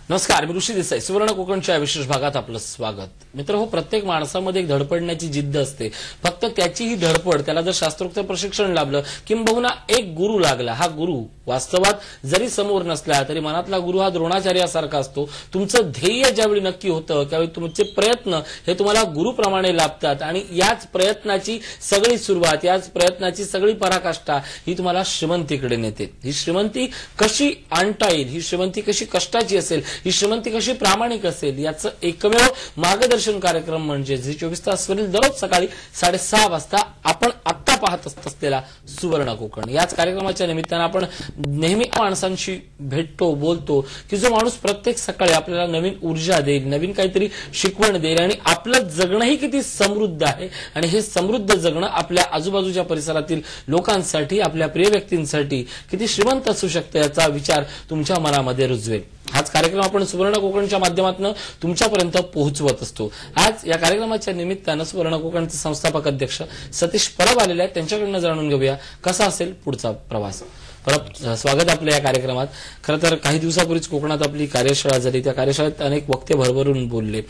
नमस्कार, मी ऋषी देसाई. सुवर्ण कोकणच्या विशेष भागात आपलं स्वागत. मित्र हो, प्रत्येक माणसामध्ये एक धडपडण्याची जिद्द असते. फक्त त्याची ही धडपड, त्याला जर शास्त्रोक्त प्रशिक्षण लाभलं, किंबहुना एक गुरु लागला, हा गुरु वास्तवात जरी समोर नसला तरी मनातला गुरु हा द्रोणाचार्यासारखा असतो. तुमचं ध्येय ज्यावेळी नक्की होतं त्यावेळी तुमचे प्रयत्न हे तुम्हाला गुरुप्रमाणे लाभतात आणि याच प्रयत्नाची सगळी सुरुवात, याच प्रयत्नाची सगळी पराकाष्ठा ही तुम्हाला श्रीमंतीकडे नेते. ही श्रीमंती कशी आणता येईल, ही श्रीमंती कशी कष्टाची असेल, ही श्रीमंती कशी प्रामाणिक असेल, याचं एकमेव मार्गदर्शन कार्यक्रम म्हणजे झी 24 तासवरील दररोज सकाळी 6:30 वाजता आपण आत्ता पाहत असलेला सुवर्ण कोकण. याच कार्यक्रमाच्या निमित्तानं आपण नेहमी माणसांशी भेटतो, बोलतो की जो माणूस प्रत्येक सकाळी आपल्याला नवीन ऊर्जा देईल, नवीन काहीतरी शिकवण देईल आणि आपलं जगणंही किती समृद्ध आहे आणि हे समृद्ध जगणं आपल्या आजूबाजूच्या परिसरातील लोकांसाठी, आपल्या प्रिय व्यक्तींसाठी किती श्रीमंत असू शकतं याचा विचार तुमच्या मनामध्ये रुजवेल. हाच कार्यक्रम आपण सुवर्ण कोकणच्या माध्यमातून तुमच्यापर्यंत पोहोचवत असतो. आज या कार्यक्रमाच्या निमित्तानं सुवर्ण कोकणचे संस्थापक अध्यक्ष सतीश परब आलेले आहेत. त्यांच्याकडनं जाणून घेऊया कसा असेल पुढचा प्रवास. परब, स्वागत आपल्या या कार्यक्रमात. खरं तर काही दिवसापूर्वीच कोकणात आपली कार्यशाळा झाली. त्या कार्यशाळेत अनेक वक्ते भरभरून बोलले,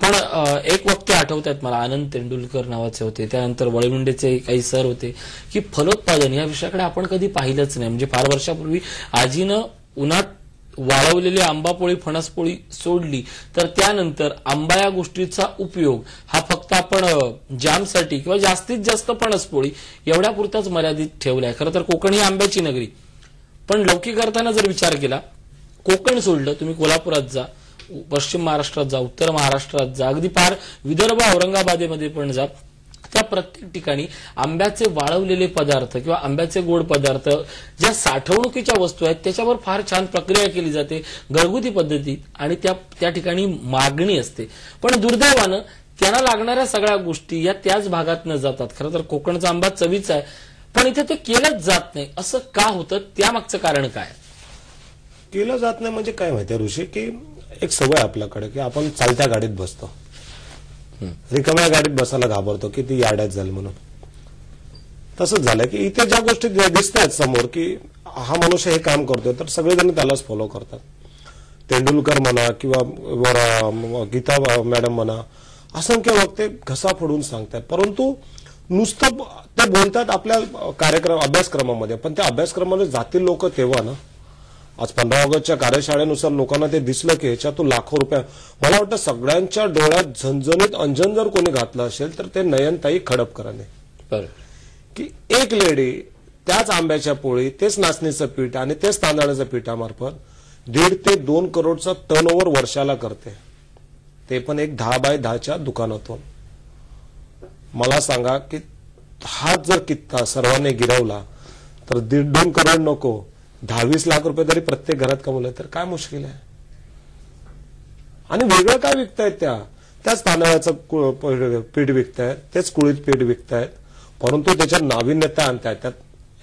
पण एक वक्ते आठवत आहेत मला, आनंद तेंडुलकर नावाचे होते. त्यानंतर वळीमुंडेचे काही सर होते की फलोत्पादन या विषयाकडे आपण कधी पाहिलंच नाही. म्हणजे फार वर्षापूर्वी आजीनं उन्हात वाळवलेली आंबापोळी, फणसपोळी सोडली तर त्यानंतर आंबा या गोष्टीचा उपयोग हा फक्त आपण जामसाठी किंवा जास्तीत जास्त फणसपोळी एवढ्या पुरताच मर्यादित ठेवलाय. खरं तर कोकण ही आंब्याची नगरी, पण लौकिक अर्थानं जर विचार केला, कोकण सोडलं तुम्ही कोल्हापुरात जा, पश्चिम महाराष्ट्रात जा, उत्तर महाराष्ट्रात जा, अगदी पार विदर्भ औरंगाबादेमध्ये पण जा, त्या प्रत्येक ठिकाणी आंब्याचे वाळवलेले पदार्थ किंवा आंब्याचे गोड पदार्थ ज्या साठवणुकीच्या वस्तू आहेत त्याच्यावर फार छान प्रक्रिया केली जाते घरगुती पद्धतीत आणि त्या ठिकाणी मागणी असते. पण दुर्दैवानं त्यांना लागणाऱ्या सगळ्या गोष्टी या त्याच भागात न जातात. खरं तर कोकणचा आंबा चवीचा आहे, पण इथे ते केलंच जात नाही. असं का होतं, त्यामागचं कारण काय? केलं जात नाही म्हणजे काय माहितीये ऋषी, की एक सवय आपल्याकडे की आपण चालत्या गाडीत बसतो, रिकाम्या गाडीत बसायला घाबरतो की ती याड्यात जाईल म्हणून. तसंच झालं की इथे ज्या गोष्टी दिसत आहेत समोर की हा मनुष्य हे काम करतोय तर सगळेजण त्यालाच फॉलो करतात. तेंडुलकर म्हणा किंवा गीता मॅडम म्हणा, असंख्य वक्ते घसा फोडून सांगतात, परंतु नुसतं ते बोलतात आपल्या अभ्यासक्रमामध्ये, पण त्या अभ्यासक्रमामध्ये जातील लोक तेव्हा ना. आज 15 ऑगस्टच्या कार्यशाळेनुसार लोकांना ते दिसलं की ह्याच्यातून लाखो रुपये, मला वाटतं सगळ्यांच्या डोळ्यात झणझणीत अंजन जर कोणी घातलं असेल तर ते नयनताई खडपकरांनी. की एक लेडी त्याच आंब्याच्या पोळी, तेच नाचणीचं पीठ आणि तेच तांदळाच्या पिठामार्फत 1.5 ते 2 करोडचा टर्नओव्हर वर्षाला करते, ते पण एक 10 बाय 10च्या दुकानातून. मला सांगा की हाच जर कित्ता सर्वांनी गिरवला तर 1.5-2 करोड नको, 10-20 लाख रुपये तरी प्रत्येक घरात कमवले तर काय मुश्किल आहे. आणि वेगळं काय विकतायत, त्याच तांदळाचं पीठ विकतायत, तेच कुळीत पीठ विकतायत, परंतु त्याच्यात नाविन्यता आणतायत. त्यात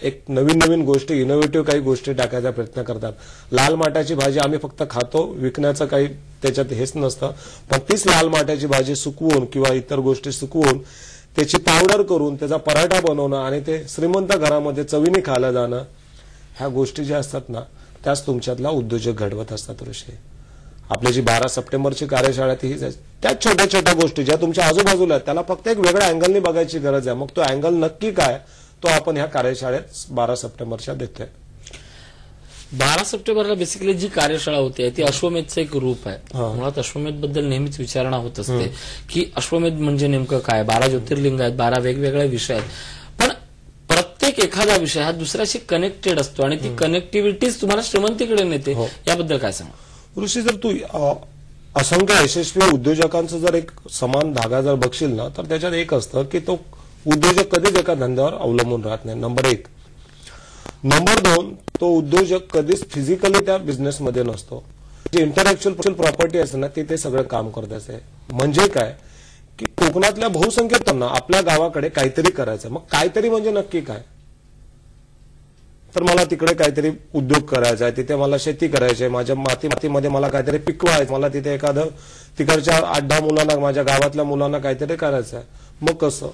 एक नवीन गोष्टी, इनोव्हेटिव्ह काही गोष्टी टाकायचा प्रयत्न करतात. लाल माटाची भाजी आम्ही फक्त खातो, विकण्याचं काही त्याच्यात हेच नसतं, पण तीच लाल माटाची भाजी सुकवून किंवा इतर गोष्टी सुकवून त्याची पावडर करून त्याचा पराठा बनवणं आणि ते श्रीमंत घरामध्ये चवीने खायला जाणं, ह्या गोष्टी ज्या असतात ना त्याच तुमच्यातला उद्योजक घडवत असतात ऋषी. आपली जी 12 सप्टेंबरची कार्यशाळा हीच आहे. त्या छोट्या छोट्या गोष्टी ज्या तुमच्या आजूबाजूला आहेत त्याला फक्त एक वेगळ्या अँगलने बघायची गरज आहे. मग तो अँगल नक्की काय तो आपण ह्या कार्यशाळेत 12 सप्टेंबरच्या देतोय. 12 सप्टेंबरला बेसिकली जी कार्यशाळा होते ती अश्वमेधचं एक रूप आहे. मुळात अश्वमेध बद्दल नेहमीच विचारणा होत असते की अश्वमेध म्हणजे नेमकं काय. 12 ज्योतिर्लिंग आहेत, 12 वेगवेगळे विषय आहेत, पण प्रत्येक एखादा विषय हा दुसऱ्याशी कनेक्टेड असतो आणि ती कनेक्टिव्हिटीच तुम्हाला श्रीमंतीकडे नेते. याबद्दल काय सांगा ऋषी? जर तू असंख्य यशस्वी उद्योजकांचं जर एक समान धागा जर बघशील ना तर त्याच्यात एक असतं की तो उद्योजक कधीच एका धंद्यावर अवलंबून राहत नाही, नंबर 1. नंबर 2, तो उद्योजक कधीच फिजिकली त्या बिझनेसमध्ये नसतो. जी इंटरॅक्च्युअल प्रॉपर्टी असते ना ते सगळं काम करत असते. म्हणजे काय की कोकणातल्या बहुसंख्य तरुणांना आपल्या गावाकडे काहीतरी करायचं. मग काहीतरी म्हणजे नक्की काय, तर मला तिकडे काहीतरी उद्योग करायचा आहे, तिथे मला शेती करायची आहे, माझ्या मातीमध्ये मला काहीतरी पिकवायचं, मला तिथे एखादं तिकडच्या 8-10 मुलांना, माझ्या गावातल्या मुलांना काहीतरी करायचं आहे. मग कसं?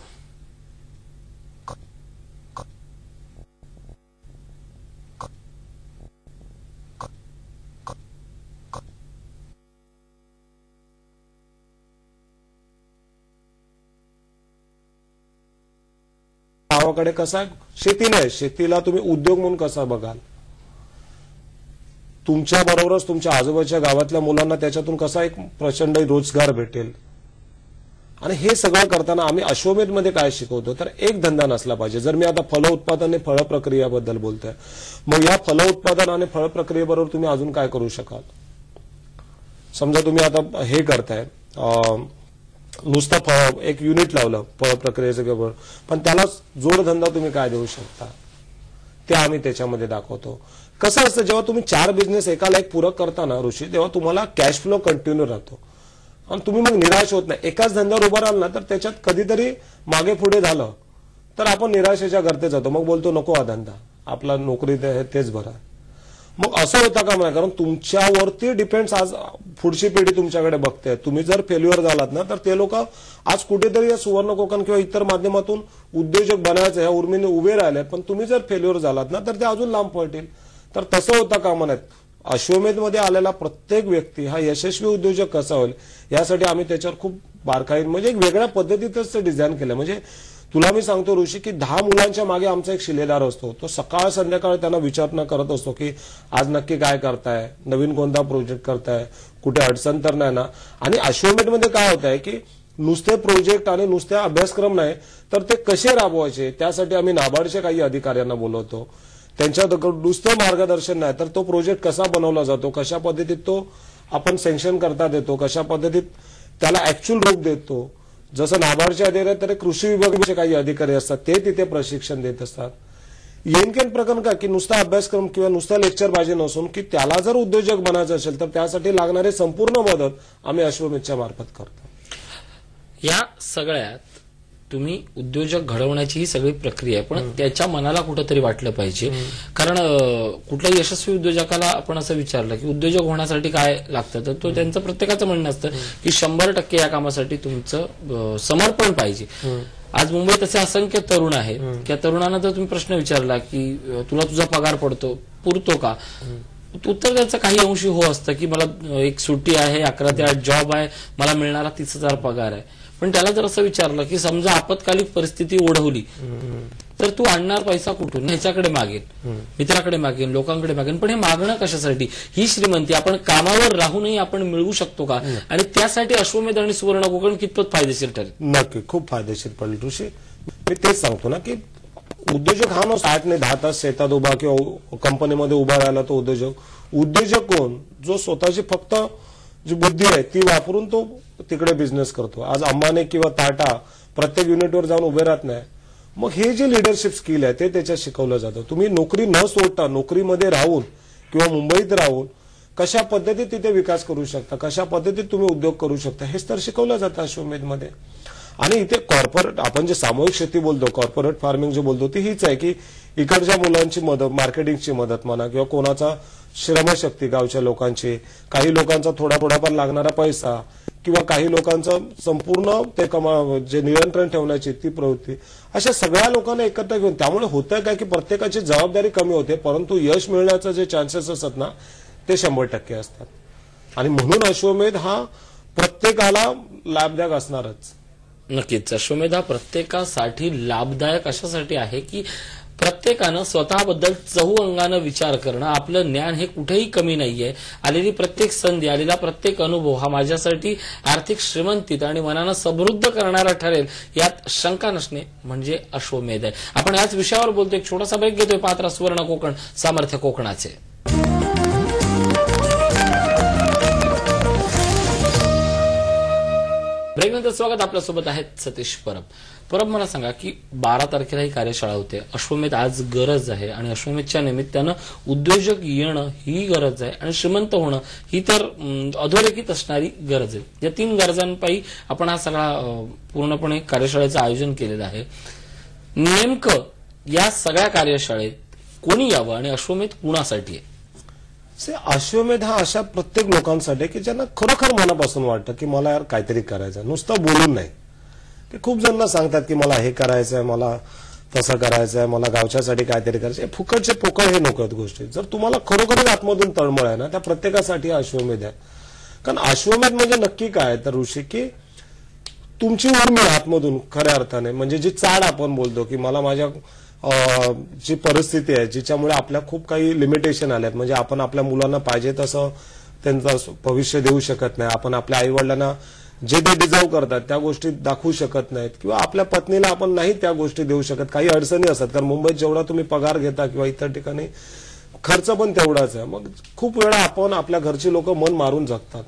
गावाकडे कसा शेती नाही, शेतीला तुम्ही उद्योग म्हणून कसा बघाल, तुमच्या बरोबरच तुमच्या आजूबाजूच्या गावातल्या मुलांना त्याच्यातून कसा एक प्रचंड रोजगार भेटेल. आणि हे सगळं करताना आम्ही अश्वमेध मध्ये काय शिकवतो तर एक धंदा नसला पाहिजे. जर मी आता फल उत्पादन आणि फळ प्रक्रियाबद्दल बोलतोय, मग या फल उत्पादन आणि फळ प्रक्रियेबरोबर तुम्ही अजून काय करू शकाल. समजा तुम्ही आता हे करताय, नुसतं फळ एक युनिट लावलं फळ प्रक्रियेचं बरोबर, पण त्याला जोडधंदा तुम्ही काय देऊ शकता ते आम्ही त्याच्यामध्ये दाखवतो. कसं असतं, जेव्हा तुम्ही 4 बिझनेस एकाला एक पूरक करताना ऋषी, तेव्हा तुम्हाला कॅश फ्लो कंटिन्यू राहतो आणि तुम्ही मग निराश होत नाही. एकाच धंद्यावर उभा राहिला ना तर त्याच्यात कधीतरी मागे पुढे झालं तर आपण निराशेच्या गर्ते जातो, मग बोलतो नको हा धंदा, आपला नोकरी तेच बरं. मग असं होतं का नाही, कारण तुमच्यावरती डिपेंड्स आज पुढची पिढी तुमच्याकडे बघते. तुम्ही जर फेल्युअर झालात ना तर ते लोक आज कुठेतरी या सुवर्ण कोकण किंवा इतर माध्यमातून उद्योजक बनायचं ह्या उर्मीने उभे राहिले, पण तुम्ही जर फेल्युअर झालात ना तर ते अजून लांब पळतील. तर तसं होतं कामा नये. अश्वमेध मध्ये आलेला प्रत्येक व्यक्ती हा यशस्वी उद्योजक कसा होईल यासाठी आम्ही त्याच्यावर खूप बारकाईने म्हणजे एक वेगळ्या पद्धतीतच ते डिझाईन केलं. म्हणजे तुला मी सांगतो ऋषी की 10 मुलांच्या मागे आमचा एक शिलेदार असतो. तो सकाळ संध्याकाळ त्यांना विचारणा करत असतो की आज नक्की काय करताय, नवीन कोणता प्रोजेक्ट करताय, कुठे अडचण तर नाही ना. आणि अश्वमेध मध्ये काय होत आहे की नुसते प्रोजेक्ट आणि नुसते अभ्यासक्रम नाही तर ते कसे राबवायचे त्यासाठी आम्ही नाबार्डच्या काही अधिकाऱ्यांना बोलवतो. त्यांच्याकडून नुसतं मार्गदर्शन नाही तर तो प्रोजेक्ट कसा बनवला जातो, कशा पद्धतीत तो आपण सँक्शन करता देतो, कशा पद्धतीत त्याला ऍक्च्युअल रूप देतो. जसं नाबार्डचे अधिकारी तर कृषी विभागाचे काही अधिकारी असतात ते तिथे प्रशिक्षण देत असतात. येनकेन प्रकरण का की नुसता अभ्यासक्रम किंवा नुसता लेक्चर बाजी नसून की त्याला जर उद्योजक बनायचं असेल तर त्यासाठी लागणारी संपूर्ण मदत आम्ही अश्वमेधच्या मार्फत करतो. या सगळ्यात तुम्ही उद्योजक घडवण्याची ही सगळी प्रक्रिया आहे, पण त्याच्या मनाला कुठंतरी वाटलं पाहिजे. कारण कुठल्याही यशस्वी उद्योजकाला आपण असं विचारलं की उद्योजक होण्यासाठी काय लागतं तर तो त्यांचं प्रत्येकाचं म्हणणं असतं की 100% या कामासाठी तुमचं समर्पण पाहिजे. आज मुंबईत असे असंख्य तरुण आहेत, त्या तरुणांना जर तुम्ही प्रश्न विचारला की तुला तुझा पगार पुरतो का, उत्तर त्याचं काही अंशी हो असतं की मला एक सुट्टी आहे, 11 ते 8 जॉब आहे, मला मिळणारा 30,000 पगार आहे. पण त्याला जर असं विचारलं की समजा आपत्कालिक परिस्थिती ओढवली तर तू आणणार पैसा कुठून, ह्याच्याकडे मागेन, मित्राकडे मागेन, लोकांकडे मागेन. पण हे मागणं कशासाठी, ही श्रीमंती आपण कामावर राहूनही आपण मिळवू शकतो का, आणि त्यासाठी अश्वमेध आणि सुवर्ण कोकण कितपत फायदेशीर ठरेल. नक्की खूप फायदेशीर पडेल ऋषी. मी तेच सांगतो ना की उद्योजक हा 8 ते 10 तास शेतात उभा किंवा कंपनीमध्ये उभा राहिला तो उद्योजक कोण, जो स्वतःची फक्त जी बुद्धी आहे ती वापरून तो तिकडे बिझनेस करतो. आज अंबानी किंवा टाटा प्रत्येक युनिटवर जाऊन उभे राहत नाही. मग हे जे लिडरशिप स्किल आहे ते त्याच्यात शिकवलं जातं. तुम्ही नोकरी न सोडता नोकरीमध्ये राहून किंवा मुंबईत राहून कशा पद्धतीत तिथे विकास करू शकता, कशा पद्धतीत तुम्ही उद्योग करू शकता हेच तर शिकवलं जातं अश्वमेधमध्ये. आणि इथे कॉर्पोरेट आपण जे सामूहिक शेती बोलतो, कॉर्पोरेट फार्मिंग जे बोलतो ती हीच आहे की इकडच्या मुलांची मदत, मार्केटिंगची मदत म्हणा किंवा कोणाचा श्रमशक्ती गावच्या लोकांची, काही लोकांचा थोडाफार लागणारा पैसा किंवा काही लोकांचं संपूर्ण ते जे नियंत्रण ठेवण्याची ती प्रवृत्ती, अशा सगळ्या लोकांना एकत्र घेऊन. त्यामुळे होतं काय की प्रत्येकाची जबाबदारी कमी होते परंतु यश मिळण्याचे जे चान्सेस असतात ना ते 100% असतात. आणि म्हणून अश्वमेध हा प्रत्येकाला लाभदायक असणारच. नक्कीच अश्वमेध हा प्रत्येकासाठी लाभदायक अशासाठी आहे की प्रत्येकानं स्वतःबद्दल चहूअंगानं विचार करणं, आपलं ज्ञान हे कुठेही कमी नाहीये. आलेली प्रत्येक संधी, आलेला प्रत्येक अनुभव हा माझ्यासाठी आर्थिक श्रीमंतीत आणि मनानं समृद्ध करणारा ठरेल यात शंका नसणे म्हणजे अश्वमेध आहे. आपण याच विषयावर बोलतोय. एक छोटासा ब्रेक घेतोय. पात्रा सुवर्ण कोकण, सामर्थ्य कोकणाचे. ब्रेकनंतर स्वागत. आपल्यासोबत आहेत सतीश परब. मला सांगा की 12 तारखेला ही कार्यशाळा होते. अश्वमेध आज गरज आहे आणि अश्वमेधच्या निमित्तानं उद्योजक येणं ही गरज आहे आणि श्रीमंत होणं ही तर अधोरेखित असणारी गरज आहे. या 3 गरजांपायी आपण हा सगळा पूर्णपणे कार्यशाळेचं आयोजन केलेलं आहे. नेमकं या सगळ्या कार्यशाळेत कोणी यावं आणि अश्वमेध कुणासाठी आहे? अश्वमेध हा अशा प्रत्येक लोकांसाठी की ज्यांना खरोखर मनापासून वाटतं की मला यार काहीतरी करायचं, नुसतं बोलून नाही. की खूप जण सांगतात की मला हे करायचंय, मला तसं करायचंय, मला गावच्यासाठी काहीतरी करायचंय. फुकटचे पोकळ हे नको आहेत गोष्टी. जर तुम्हाला खरोखरच आतमधून तळमळ आहे ना त्या प्रत्येकासाठी अश्वमेध आहे. कारण अश्वमेध म्हणजे नक्की काय तर ऋषी की तुमची उर्मी आतमधून खऱ्या अर्थाने, म्हणजे जी चाड आपण बोलतो की मला माझ्या जी परिस्थिती आहे जिच्यामुळे आपल्या खूप काही लिमिटेशन आल्यात, म्हणजे आपण आपल्या मुलांना पाहिजे तसं त्यांचं भविष्य देऊ शकत नाही, आपण आपल्या आई वडिलांना जे ते डिझर्व करतात त्या गोष्टी दाखवू शकत नाहीत, किंवा आपल्या पत्नीला आपण नाही त्या गोष्टी देऊ शकत, काही अडचणी असतात. कारण मुंबईत जेवढा तुम्ही पगार घेता किंवा इतर ठिकाणी खर्च पण तेवढाच आहे. मग खूप वेळा आपण आपल्या घरची लोक मन मारून जगतात,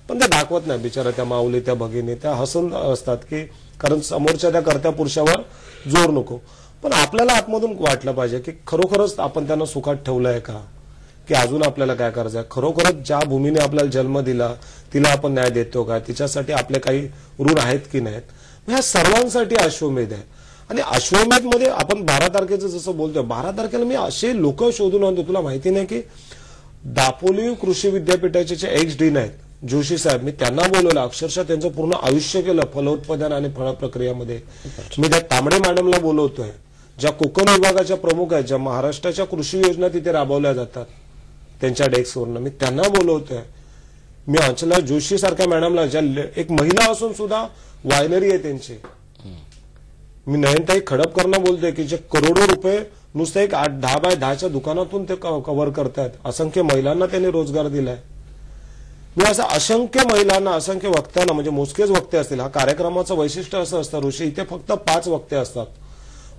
पण ते दाखवत नाही. बिचारा त्या माऊली, त्या भगिनी त्या हसून असतात की कारण समोरच्या त्या कर्त्या पुरुषावर जोर नको. पण आपल्याला आतमधून वाटलं पाहिजे की खरोखरच आपण त्यांना सुखात ठेवलंय का, की अजून आपल्याला काय करायचं आहे, खरोखरच ज्या भूमीने आपल्याला जन्म दिला तिला आपण न्याय देतो का, तिच्यासाठी आपले काही ऋण आहेत की नाहीत. ह्या सर्वांसाठी अश्वमेध आहे. आणि अश्वमेध मध्ये आपण 12 तारखेचं जसं बोलतोय, 12 तारखेला मी असे लोक शोधून आणतो, तुला माहिती नाही की दापोली कृषी विद्यापीठाचे जे XD आहेत जोशी साहेब, मी त्यांना बोलवलं, अक्षरशः त्यांचं पूर्ण आयुष्य केलं फलोत्पादन आणि फळ प्रक्रियामध्ये. मी त्या तांबडे मॅडमला बोलवतोय, ज्या कोकण विभागाच्या प्रमुख आहेत, ज्या महाराष्ट्राच्या कृषी योजना तिथे राबवल्या जातात त्यांच्या डेस्कवरनं, मी त्यांना बोलवतोय. मी अंचला जोशी सारख्या मॅडमला, ज्या एक महिला असून सुद्धा वायनरी आहे त्यांची, मी नयनताई खडपकरना बोलतोय की जे करोडो रुपये नुसतं एक 10 बाय 10च्या दुकानातून ते कव्हर करतायत. असंख्य महिलांना त्यांनी रोजगार दिलाय. मी असं असंख्य महिलांना, असंख्य वक्त्यांना, म्हणजे मोजकेच वक्ते असतील, हा कार्यक्रमाचं वैशिष्ट्य असं असतं ऋषी, इथे फक्त 5 वक्ते असतात,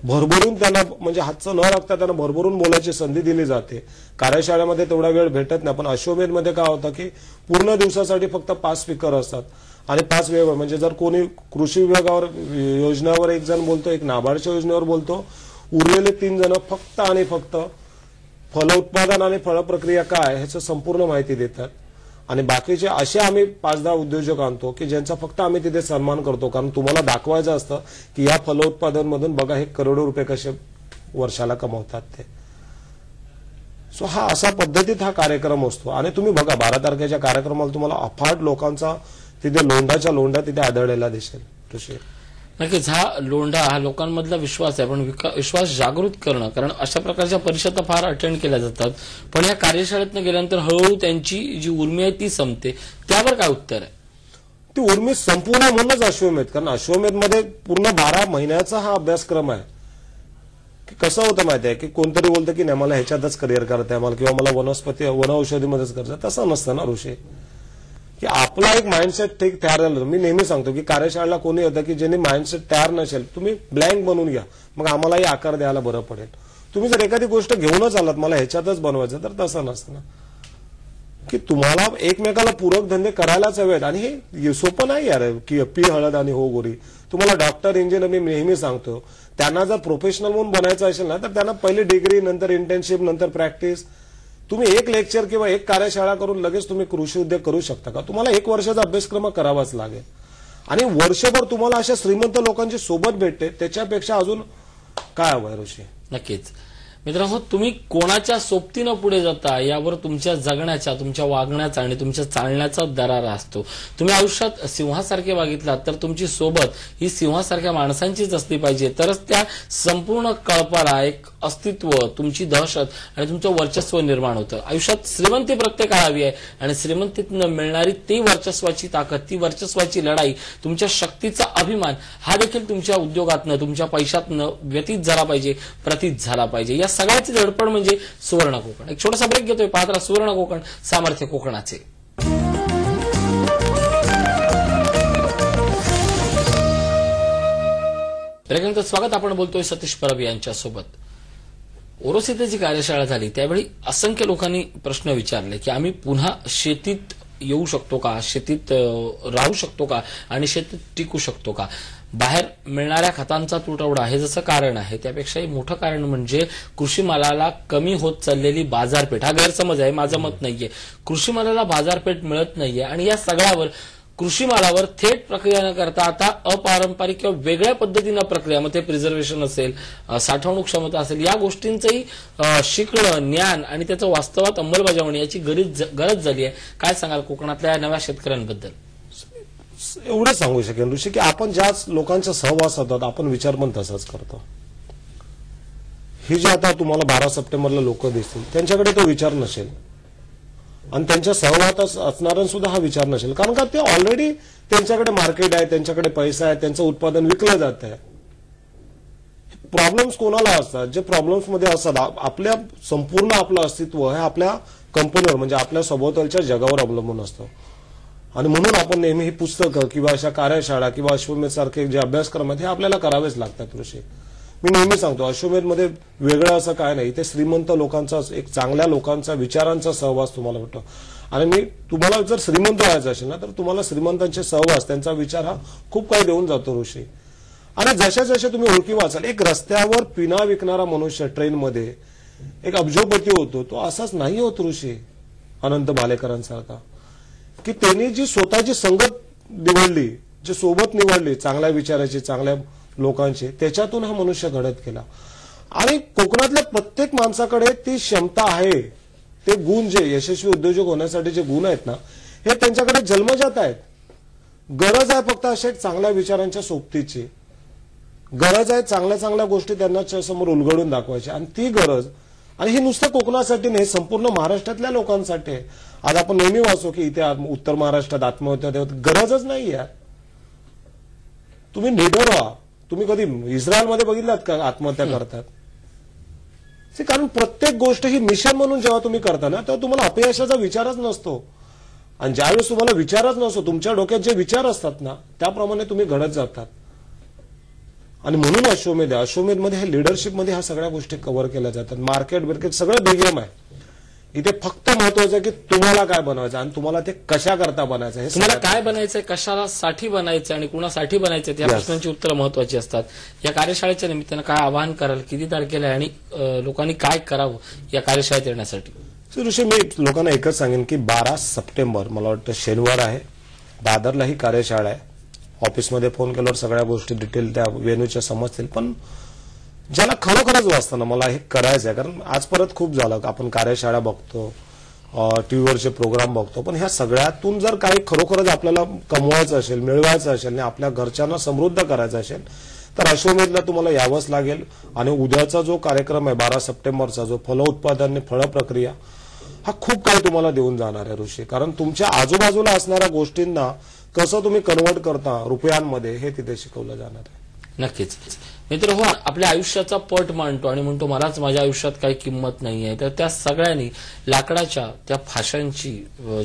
भरभरून त्यांना म्हणजे हातचं न लागता त्यांना भरभरून बोलायची संधी दिली जाते. कार्यशाळेमध्ये तेवढा वेळ भेटत नाही, पण अश्वमेधमध्ये काय होतं की पूर्ण दिवसासाठी फक्त 5 स्पीकर असतात आणि 5 वेळ, म्हणजे जर कोणी कृषी विभागावर योजनेवर एक जण बोलतो, एक नाबार्डच्या योजनेवर बोलतो, उरलेले 3 जण फक्त आणि फक्त फलोत्पादन आणि फळ प्रक्रिया काय ह्याचं संपूर्ण माहिती देतात. आणि बाकीचे असे आम्ही 5-10 उद्योजक आणतो की ज्यांचा फक्त आम्ही तिथे सन्मान करतो, कारण तुम्हाला दाखवायचं असतं की या फलोत्पादन मधून बघा हे करोडो रुपये कसे वर्षाला कमवतात ते. सो हा असा पद्धतीत हा कार्यक्रम असतो. आणि तुम्ही बघा 12 तारखेच्या कार्यक्रमाला तुम्हाला अफाट लोकांचा तिथे लोंढाच्या लोंढा तिथे आढळलेला दिसेल. ऋषी, नक्कीच हा लोंढा, हा लोकांमधला विश्वास आहे, पण विश्वास जागृत करणं, कारण अशा प्रकारच्या परिषदा फार अटेंड केल्या जातात, पण या कार्यशाळेतनं गेल्यानंतर हळूहळू त्यांची जी उर्मी आहे ती संपते. त्यावर काय उत्तर आहे? ती उर्मी संपूर्ण म्हणूनच अश्वमेध, कारण अश्वमेध मध्ये पूर्ण 12 महिन्याचा हा अभ्यासक्रम आहे. कसं होतं माहिती आहे की कोणतरी बोलतं की नाही मला ह्याच्यातच करिअर करता आहे मला, किंवा मला वन औषधीमध्येच करायचं. तसं नसतं ना ऋषी, की आपला एक माइंडसेट ठीक तयार झालं. मी नेहमी सांगतो की कार्यशाळेला कोणी होतं की ज्यांनी माइंडसेट तयार नसेल, तुम्ही ब्लँक बनवून घ्या, मग आम्हालाही आकार द्यायला बरं पडेल. तुम्ही जर एखादी गोष्ट घेऊनच आलात मला ह्याच्यातच बनवायचं, तर तसं नसतं ना, की तुम्हाला एकमेकाला पूरक धंदे करायलाच हवेत. आणि हे सोपं नाही यार की पी हळद आणि हो गोरी. तुम्हाला डॉक्टर, इंजिनियर, मी नेहमी सांगतो त्यांना जर प्रोफेशनल म्हणून बनायचं असेल ना, तर त्यांना पहिली डिग्री, नंतर इंटर्नशिप, नंतर प्रॅक्टिस. तुम्ही एक लेक्चर किंवा एक कार्यशाळा करून लगेच तुम्ही कृषी उद्योग करू शकता का? तुम्हाला 1 वर्षाचा अभ्यासक्रम करावाच लागेल. आणि वर्षभर तुम्हाला अशा श्रीमंत लोकांची सोबत भेटते, त्याच्यापेक्षा अजून काय हवंय ऋषी? नक्कीच मित्रांनो, तुम्ही कोणाच्या सोबतीनं पुढे जाता यावर तुमच्या जगण्याच्या, तुमच्या वागण्याचा आणि तुमच्या चालण्याचा दरारा असतो. तुम्ही आयुष्यात सिंहासारखे वागितलात तर तुमची सोबत ही सिंहासारख्या माणसांचीच असली पाहिजे, तरच त्या संपूर्ण कळपाला एक अस्तित्व, तुमची दहशत आणि तुमचं वर्चस्व निर्माण होतं. आयुष्यात श्रीमंती प्रत्येकाला हवी आहे, आणि श्रीमंतीतनं मिळणारी ती वर्चस्वाची ताकद, ती वर्चस्वाची लढाई, तुमच्या शक्तीचा अभिमान हा देखील तुमच्या उद्योगातनं, तुमच्या पैशातनं व्यतीत झाला पाहिजे, प्रतीत झाला पाहिजे. या सगळ्याची धडपड म्हणजे सुवर्ण कोकण. एक छोटासा ब्रेक घेतोय, पाहत राहा सुवर्ण कोकण, सामर्थ्य कोकणाचे. ब्रेकनंतर स्वागत. आपण बोलतोय सतीश परब यांच्यासोबत. ओरोसीत जी कार्यशाळा झाली त्यावेळी असंख्य लोकांनी प्रश्न विचारले की आम्ही पुन्हा शेतीत येऊ शकतो का, शेतीत राहू शकतो का आणि शेतीत टिकू शकतो का. बाहेर मिळणाऱ्या खतांचा तुटवडा हे जसं कारण आहे, त्यापेक्षाही मोठं कारण म्हणजे कृषी मालाला कमी होत चाललेली बाजारपेठ. हा गैरसमज आहे, माझं मत नाहीये. कृषी मालाला बाजारपेठ मिळत नाहीये, आणि या सगळ्यावर कृषी मालावर थेट प्रक्रिया न करता आता अपारंपरिक किंवा वेगळ्या पद्धतीनं प्रक्रिया, मग ते प्रिझर्वेशन असेल, साठवणूक क्षमता असेल, या गोष्टींचंही शिकणं, ज्ञान आणि त्याचं वास्तवात अंमलबजावणी याची गरज झाली आहे. काय सांगाल कोकणातल्या नव्या शेतकऱ्यांबद्दल? एवढं सांगू शकेन ऋषी की आपण ज्याच लोकांच्या सहवास होतात आपण विचार पण तसाच करतो. हे जे आता तुम्हाला 12 सप्टेंबरला लोक दिसतील त्यांच्याकडे तो विचार नसेल, आणि त्यांच्या सहवासात असणाऱ्यांना सुद्धा हा विचार नसेल, कारण का ते ऑलरेडी त्यांच्याकडे मार्केट आहे, त्यांच्याकडे पैसा आहे, त्यांचं उत्पादन विकलं जात आहे. प्रॉब्लेम्स कोणाला असतात? जे प्रॉब्लेम्स मध्ये असतात, आपल्या संपूर्ण आपलं अस्तित्व हे आपल्या कंपनीवर म्हणजे आपल्या सभोवतालच्या जगावर अवलंबून असतं. आणि म्हणून आपण नेहमी ही पुस्तकं किंवा अशा कार्यशाळा किंवा अश्वमेध सारखे जे अभ्यासक्रम आहेत हे आपल्याला करावेच लागतात ऋषी. मी नेहमी सांगतो अश्वमेधमध्ये वेगळं असं काय नाही, इथे श्रीमंत लोकांचा, एक चांगल्या लोकांचा, विचारांचा सहवास तुम्हाला भेटतो. आणि मी तुम्हाला जर श्रीमंत व्हायचं असेल ना तर तुम्हाला श्रीमंतांचे सहवास, त्यांचा विचार हा खूप काही देऊन जातो ऋषी. आणि जशा जशा तुम्ही ओळखी वाचाल, एक रस्त्यावर पिना विकणारा मनुष्य ट्रेनमध्ये एक अब्जोपती होतो, तो असाच नाही होत ऋषी अनंत भालेकरांसारखा, की त्यांनी जी स्वतःची संगत निवडली, जी सोबत निवडली चांगल्या विचाराची, चांगल्या लोकांची, त्याच्यातून हा मनुष्य घडत गेला. आणि कोकणातल्या प्रत्येक माणसाकडे ती क्षमता आहे, ते गुण, जे यशस्वी उद्योजक होण्यासाठी जे गुण आहेत ना, हे त्यांच्याकडे जन्मजात आहेत. गरज आहे फक्त अशा एक चांगल्या विचारांच्या सोबतीची, गरज आहे चांगल्या चांगल्या गोष्टी त्यांना समोर उलगडून दाखवायची. आणि ती गरज, आणि हे नुसतं कोकणासाठी नाही, संपूर्ण महाराष्ट्रातल्या लोकांसाठी आहे. आज आपण नेहमी वाचतो की इथे उत्तर महाराष्ट्रात आत्महत्या होत, गरजच नाही आहे. तुम्ही निडर व्हा. तुम्ही कधी इस्रायलमध्ये बघितलात का आत्महत्या करतात? कारण प्रत्येक गोष्ट ही मिशन म्हणून जेव्हा तुम्ही करता ना, तेव्हा तुम्हाला अपयशाचा विचारच नसतो. आणि ज्यावेळेस तुम्हाला विचारच नसतो, तुमच्या डोक्यात जे विचार असतात ना त्याप्रमाणे तुम्ही घडत जातात. आणि म्हणून अश्वमेधमध्ये हे लिडरशिपमध्ये ह्या सगळ्या गोष्टी कव्हर केल्या जातात. मार्केट सगळं दुर्गम आहे. इथे फक्त महत्वाचं आहे की तुम्हाला काय बनायचं आणि तुम्हाला ते कशा करता बनायचं. हे तुम्हाला काय बनायचंय, कशासाठी बनायचं आणि कुणासाठी बनायचं, त्या प्रश्नांची उत्तरं महत्वाची असतात. या कार्यशाळेच्या निमित्तानं काय आवाहन कराल, किती तारखेला आणि लोकांनी काय करावं या कार्यशाळेत येण्यासाठी? ऋषी, मी लोकांना एकच सांगेन की 12 सप्टेंबर मला वाटतं शनिवार आहे, दादरला ही कार्यशाळा आहे. ऑफिसमध्ये फोन केल्यावर सगळ्या गोष्टी डिटेल त्या वेन्यूच्या समजतील. पण ज्याला खरोखरच वाचतं ना, मला हे करायचं आहे, कारण आज परत खूप झालं, आपण कार्यशाळा बघतो, टीव्हीवरचे प्रोग्राम बघतो, पण ह्या सगळ्यातून जर काही खरोखरच आपल्याला कमवायचं असेल, मिळवायचं असेल आणि आपल्या घरच्यांना समृद्ध करायचं असेल तर अश्वमेधला तुम्हाला यावंच लागेल. आणि उद्याचा जो कार्यक्रम आहे 12 सप्टेंबरचा, जो फलोत्पादन फळ प्रक्रिया, हा खूप काही तुम्हाला देऊन जाणार आहे ऋषी. कारण तुमच्या आजूबाजूला असणाऱ्या गोष्टींना कसं तुम्ही कन्वर्ट करता रुपयांमध्ये हे तिथे शिकवलं जाणार आहे. नक्कीच. मित्र हो, आपल्या आयुष्याचा पट मांडतो आणि म्हणतो मलाच माझ्या आयुष्यात काही किंमत नाहीये, तर त्या सगळ्यांनी लाकडाच्या त्या फाशांची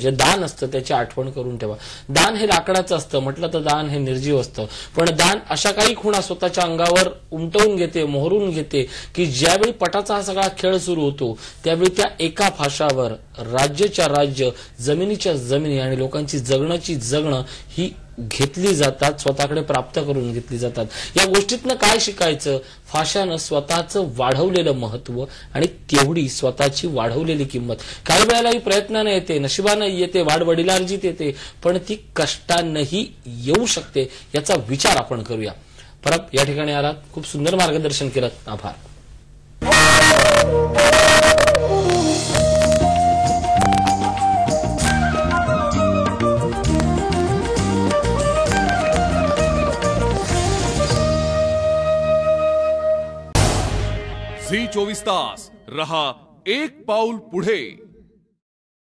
जे दान असतं त्याची आठवण करून ठेवा. दान हे लाकडाचं असतं, म्हटलं तर दान हे निर्जीव असतं, पण दान अशा काही खुणा स्वतःच्या अंगावर उमटवून घेते, मोहरून घेते की ज्यावेळी पटाचा हा सगळा खेळ सुरू होतो त्यावेळी त्या एका फाशावर राज्याच्या राज्य, जमिनीच्या जमिनी आणि लोकांची जगण्याची जगणं ही घेतली जातात, स्वतःकडे प्राप्त करून घेतली जातात. या गोष्टीतनं काय शिकायचं? फाशानं स्वतःचं वाढवलेलं महत्व आणि तेवढी स्वतःची वाढवलेली किंमत. काही वेळेला ही प्रयत्नानं येते, नशिबानं येते, वाडवडिलार्जित येते, पण ती कष्टानंही येऊ शकते. याचा विचार आपण करूया. परत या ठिकाणी आलात, खूप सुंदर मार्गदर्शन केलं, आभार. झी 24 तास रहा एक पाऊल पुढे.